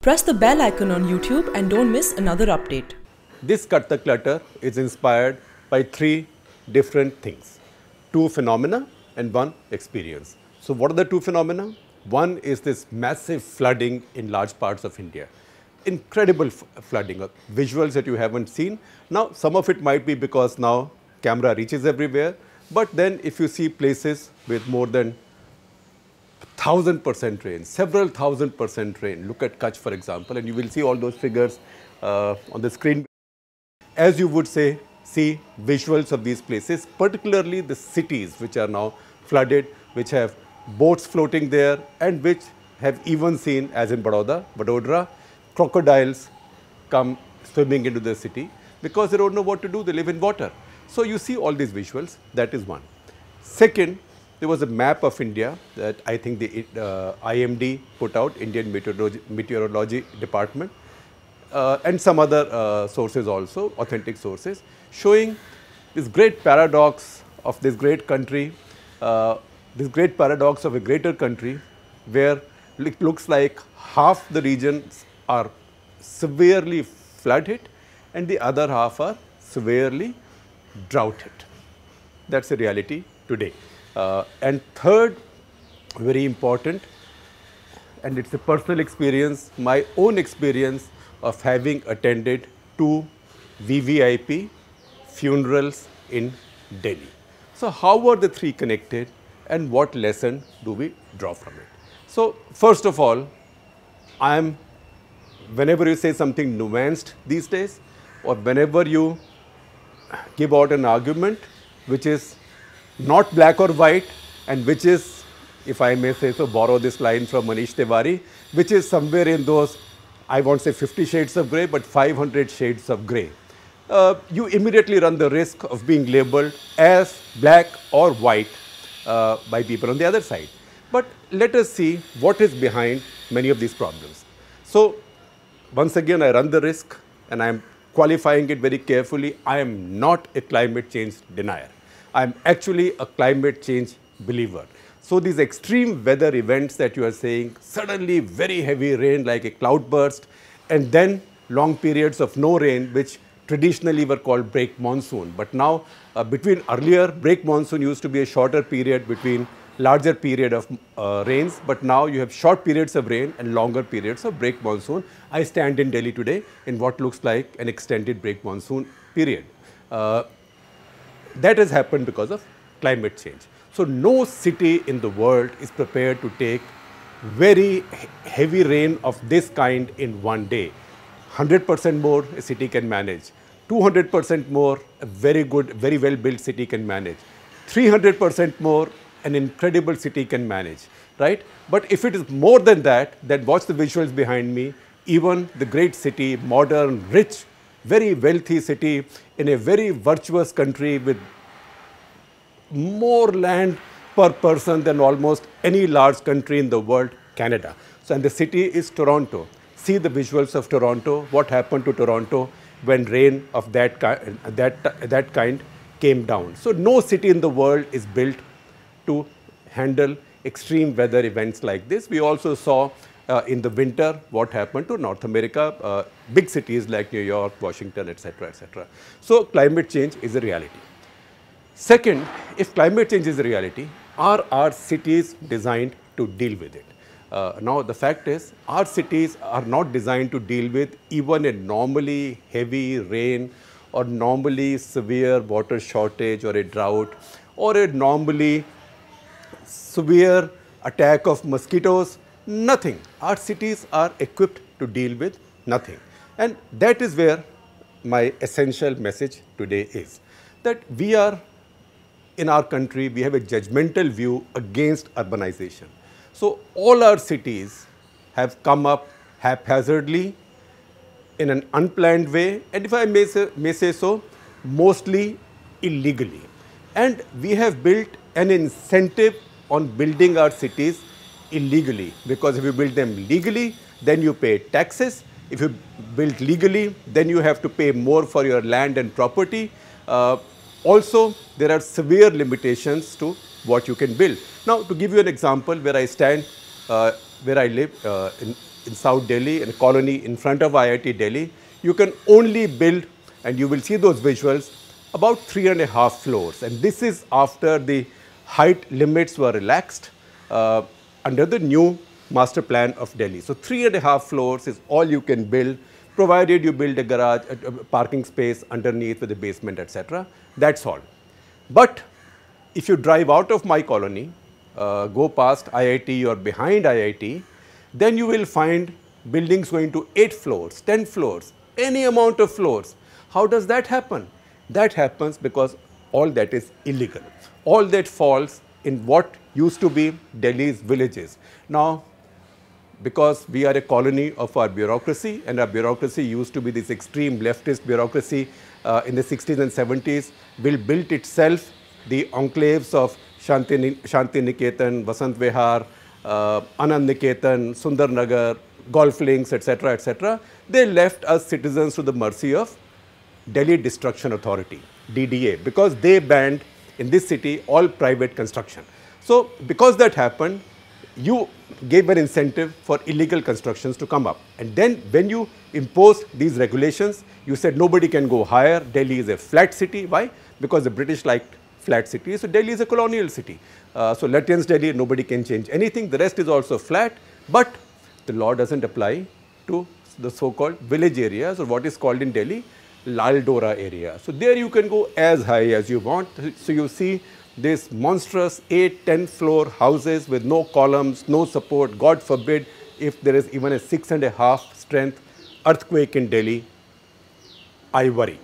Press the bell icon on YouTube and don't miss another update. This Cut the Clutter is inspired by three different things, two phenomena and one experience. So what are the two phenomena? One is this massive flooding in large parts of India. Incredible flooding, visuals that you haven't seen. Now, some of it might be because now camera reaches everywhere, but then if you see places with more than 1000% rain, several 1000% rain. Look at Kutch, for example, and you will see all those figures on the screen. As you would say, see visuals of these places, particularly the cities which are now flooded, which have boats floating there, and which have even seen, as in Vadodara, crocodiles come swimming into the city because they don't know what to do, they live in water. So you see all these visuals, that is one. Second, there was a map of India that I think the IMD put out, Indian Meteorology Department, and some other sources also, authentic sources, showing this great paradox of this great country, this great paradox of a greater country where it looks like half the regions are severely flood hit and the other half are severely drought hit. That's the reality today. And third, very important, and it's a personal experience, my own experience of having attended two VVIP funerals in Delhi. So how were the three connected and what lesson do we draw from it? So first of all, whenever you say something nuanced these days, or whenever you give out an argument which is not black or white, and which is, if I may say so, borrow this line from Manish Tiwari, which is somewhere in those, I won't say 50 shades of grey, but 500 shades of grey. You immediately run the risk of being labelled as black or white by people on the other side. But let us see what is behind many of these problems. So once again, I run the risk, and I am qualifying it very carefully. I am not a climate change denier. I am actually a climate change believer. So these extreme weather events that you are saying, suddenly very heavy rain like a cloudburst, and then long periods of no rain, which traditionally were called break monsoon. But now, between earlier, break monsoon used to be a shorter period between larger period of rains, but now you have short periods of rain and longer periods of break monsoon. I stand in Delhi today in what looks like an extended break monsoon period. That has happened because of climate change. So no city in the world is prepared to take very heavy rain of this kind in one day. 100% more a city can manage. 200% more a very good, very well built city can manage. 300% more an incredible city can manage, right? But if it is more than that, then watch the visuals behind me. Even the great city, modern, rich, very wealthy city in a very virtuous country with more land per person than almost any large country in the world, Canada. So, and the city is Toronto. See the visuals of Toronto, what happened to Toronto when rain of that kind came down. So no city in the world is built to handle extreme weather events like this. We also saw in the winter what happened to North America, big cities like New York, Washington, etc., etc. So climate change is a reality. Second, if climate change is a reality, are our cities designed to deal with it? Now the fact is, our cities are not designed to deal with even a normally heavy rain or normally severe water shortage or a drought or a normally severe attack of mosquitoes, nothing. Our cities are equipped to deal with nothing. And that is where my essential message today is, that we are, in our country, we have a judgmental view against urbanization. So all our cities have come up haphazardly in an unplanned way, and if I may say so, mostly illegally. And we have built an incentive on building our cities illegally, because if you build them legally, then you pay taxes. If you build legally, then you have to pay more for your land and property. Also, there are severe limitations to what you can build. Now, to give you an example, where I stand, where I live, in South Delhi, in a colony in front of IIT Delhi. You can only build, and you will see those visuals, about 3.5 floors. And this is after the height limits were relaxed under the new master plan of Delhi. So 3.5 floors is all you can build, provided you build a garage, a parking space underneath with a basement, etc. That's all. But if you drive out of my colony, go past IIT or behind IIT, then you will find buildings going to 8 floors, 10 floors, any amount of floors. How does that happen? That happens because all that is illegal. All that falls in what used to be Delhi's villages. Now, because we are a colony of our bureaucracy, and our bureaucracy used to be this extreme leftist bureaucracy in the 60s and 70s, built itself the enclaves of Shanti Niketan, Vasant Vihar, Anand Niketan, Sundar Nagar, golf links, etc., etc. They left us citizens to the mercy of Delhi Destruction Authority, DDA, because they banned in this city all private construction. So because that happened, you gave an incentive for illegal constructions to come up. And then when you imposed these regulations, you said nobody can go higher. Delhi is a flat city. Why? Because the British liked flat cities. So Delhi is a colonial city. So Lutyens Delhi, nobody can change anything. The rest is also flat. But the law doesn't apply to the so-called village areas, or what is called in Delhi, Lal Dora area. So there you can go as high as you want. So you see this monstrous 8, 10 floor houses with no columns, no support. God forbid if there is even a 6.5 strength earthquake in Delhi, I worry.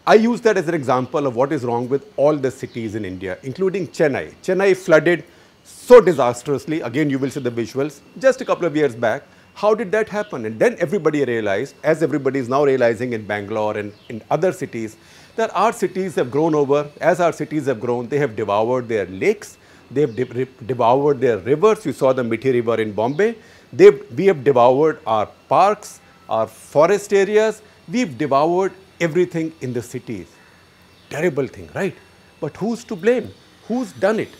I use that as an example of what is wrong with all the cities in India, including Chennai. Chennai flooded so disastrously. Again, you will see the visuals just a couple of years back. How did that happen? And then everybody realized, as everybody is now realizing in Bangalore and in other cities, that our cities have grown over. As our cities have grown, they have devoured their lakes, they have devoured their rivers. You saw the Mithi River in Bombay. We have devoured our parks, our forest areas. We've devoured everything in the cities. Terrible thing, right? But who's to blame? Who's done it?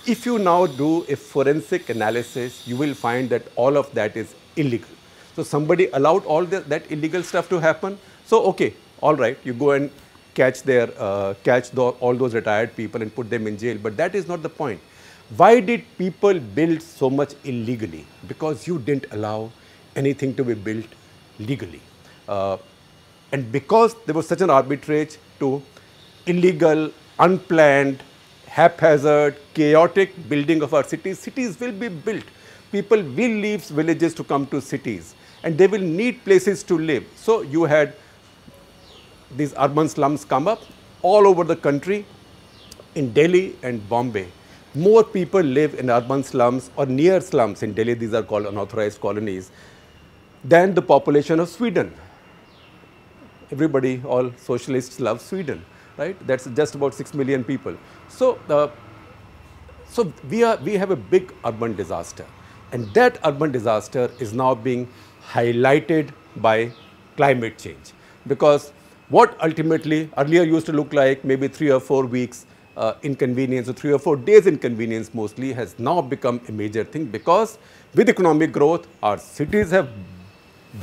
If you now do a forensic analysis, you will find that all of that is illegal. So somebody allowed all that illegal stuff to happen. So okay, all right, you go and catch all those retired people and put them in jail. But that is not the point. Why did people build so much illegally? Because you didn't allow anything to be built legally. And because there was such an arbitrage to illegal, unplanned, haphazard, chaotic building of our cities, cities will be built. People will leave villages to come to cities, and they will need places to live. So you had these urban slums come up all over the country. In Delhi and Bombay, more people live in urban slums or near slums. In Delhi, these are called unauthorized colonies, than the population of Sweden. Everybody, all socialists love Sweden, right? That's just about 6 million people. So, we have a big urban disaster, and that urban disaster is now being highlighted by climate change. Because what ultimately earlier used to look like maybe 3 or 4 weeks inconvenience, or 3 or 4 days inconvenience mostly, has now become a major thing, because with economic growth, our cities have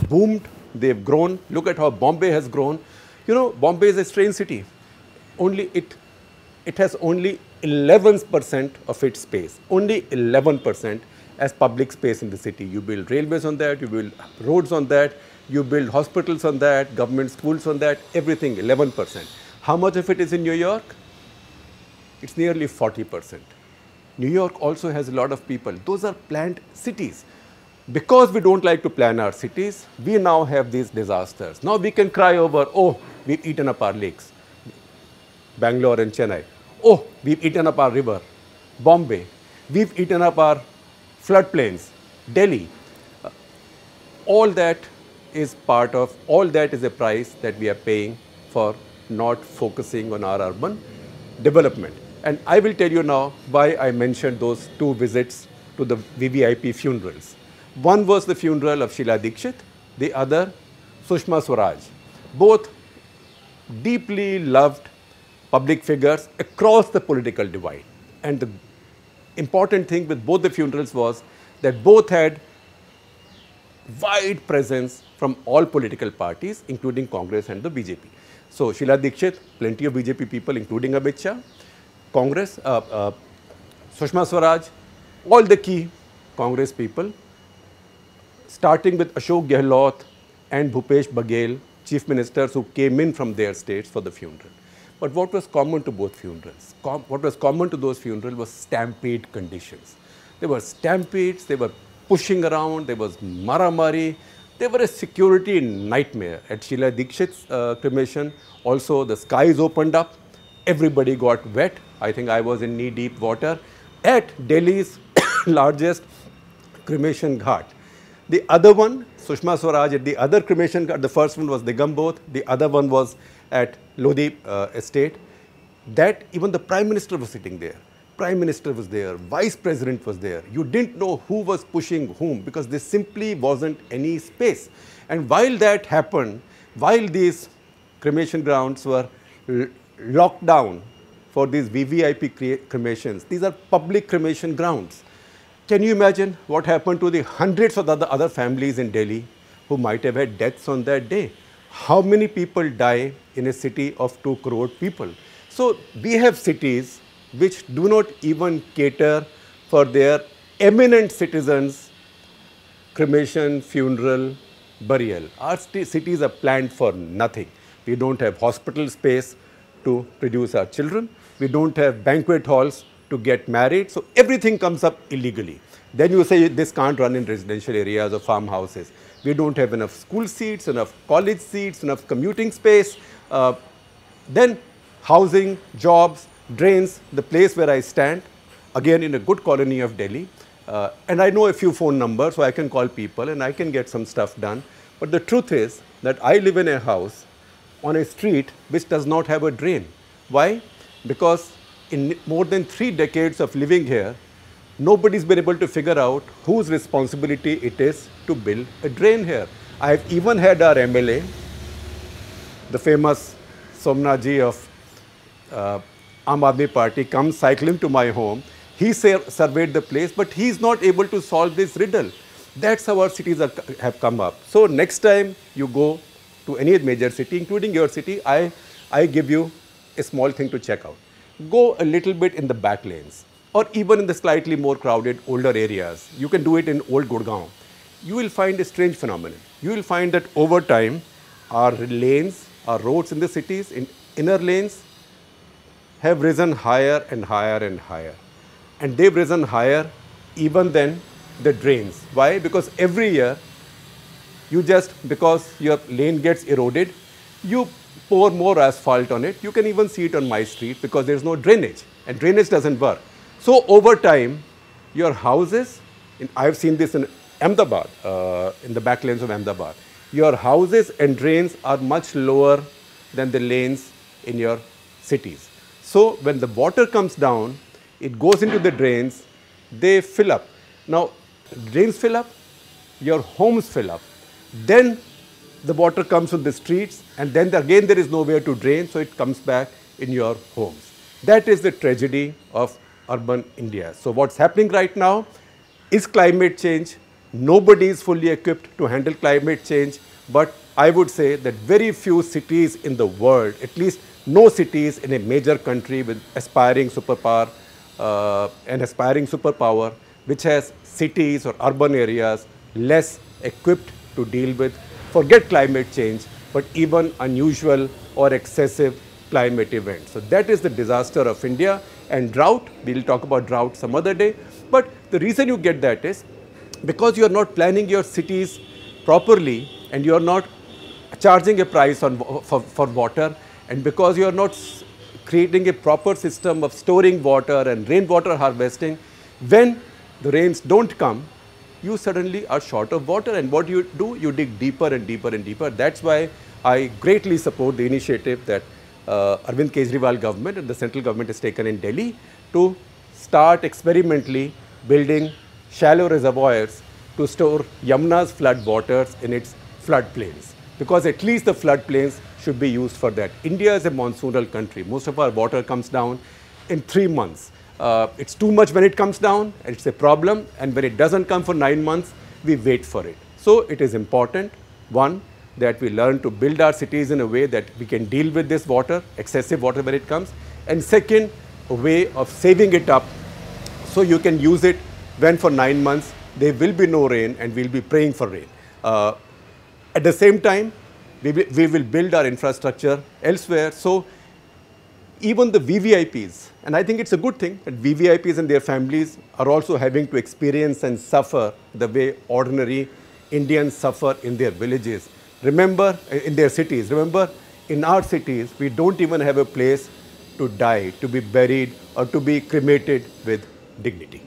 boomed. They've grown. Look at how Bombay has grown. You know, Bombay is a strange city. It has only 11% of its space, only 11% as public space in the city. You build railways on that, you build roads on that, you build hospitals on that, government schools on that, everything 11%. How much of it is in New York? It's nearly 40%. New York also has a lot of people. Those are planned cities. Because we don't like to plan our cities, we now have these disasters. Now we can cry over, oh, we've eaten up our lakes. Bangalore and Chennai. Oh, we've eaten up our river. Bombay. We've eaten up our floodplains. Delhi. All that is a price that we are paying for not focusing on our urban development. And I will tell you now why I mentioned those 2 visits to the VVIP funerals. One was the funeral of Sheila Dikshit, the other Sushma Swaraj. Both deeply loved public figures across the political divide. And the important thing with both the funerals was that both had wide presence from all political parties, including Congress and the BJP. So Sheila Dikshit, plenty of BJP people, including Amit Shah, Congress, Sushma Swaraj, all the key Congress people, starting with Ashok Gehlot and Bhupesh Baghel, chief ministers who came in from their states for the funeral. But what was common to both funerals? What was common to those funerals was stampede conditions. There were stampedes, they were pushing around, there was maramari, they were a security nightmare. At Sheila Dikshit's cremation, also the skies opened up, everybody got wet. I think I was in knee-deep water at Delhi's largest cremation ghat. The other one, Sushma Swaraj, at the other cremation ghat, the first one was Digambot, the other one was at Lodi estate, that even the Prime Minister was sitting there. Prime Minister was there, Vice President was there. You didn't know who was pushing whom because there simply wasn't any space. And while that happened, while these cremation grounds were locked down for these VVIP cremations, these are public cremation grounds. Can you imagine what happened to the hundreds of other families in Delhi who might have had deaths on that day? How many people die in a city of 2 crore people? So we have cities which do not even cater for their eminent citizens' cremation, funeral, burial. Our cities are planned for nothing. We don't have hospital space to produce our children. We don't have banquet halls to get married. So everything comes up illegally. Then you say this can't run in residential areas or farmhouses. We don't have enough school seats, enough college seats, enough commuting space. Then housing, jobs, drains, the place where I stand, again in a good colony of Delhi. And I know a few phone numbers, so I can call people and I can get some stuff done. But the truth is that I live in a house on a street which does not have a drain. Why? Because in more than 3 decades of living here, nobody's been able to figure out whose responsibility it is to build a drain here. I've even had our MLA, the famous Somnaji of Aam Aadmi Party, come cycling to my home. He surveyed the place, but he's not able to solve this riddle. That's how our cities have come up. So next time you go to any major city, including your city, I give you a small thing to check out. Go a little bit in the back lanes or even in the slightly more crowded older areas. You can do it in Old Gurgaon. You will find a strange phenomenon. You will find that over time, our lanes, our roads in the cities, in inner lanes, have risen higher and higher and higher. And they've risen higher even than the drains. Why? Because every year, because your lane gets eroded, you pour more asphalt on it. You can even see it on my street because there's no drainage and drainage doesn't work. So over time, your houses, I've seen this in Ahmedabad, in the back lanes of Ahmedabad, your houses and drains are much lower than the lanes in your cities. So when the water comes down, it goes into the drains, they fill up. Now, drains fill up, your homes fill up. Then the water comes from the streets, and then again there is nowhere to drain, so it comes back in your homes. That is the tragedy of urban India. So what's happening right now is climate change. Nobody is fully equipped to handle climate change, but I would say that very few cities in the world, at least no cities in a major country with aspiring superpower, which has cities or urban areas less equipped to deal with, forget climate change, but even unusual or excessive climate events. So that is the disaster of India. And drought, we'll talk about drought some other day. But the reason you get that is because you are not planning your cities properly and you are not charging a price for water, and because you are not creating a proper system of storing water and rainwater harvesting, when the rains don't come, you suddenly are short of water, and what you do, you dig deeper and deeper and deeper. That's why I greatly support the initiative that Arvind Kejriwal government and the central government has taken in Delhi to start experimentally building shallow reservoirs to store Yamuna's flood waters in its floodplains, because at least the floodplains should be used for that. India is a monsoonal country. Most of our water comes down in 3 months. It's too much when it comes down, and it's a problem, and when it doesn't come for 9 months, we wait for it. So it is important, one, that we learn to build our cities in a way that we can deal with this water, excessive water when it comes. And second, a way of saving it up so you can use it when for 9 months there will be no rain and we'll be praying for rain. At the same time, we will build our infrastructure elsewhere. So even the VVIPs, and I think it's a good thing that VVIPs and their families are also having to experience and suffer the way ordinary Indians suffer in their villages. Remember, in their cities, remember, in our cities, we don't even have a place to die, to be buried, or to be cremated with dignity.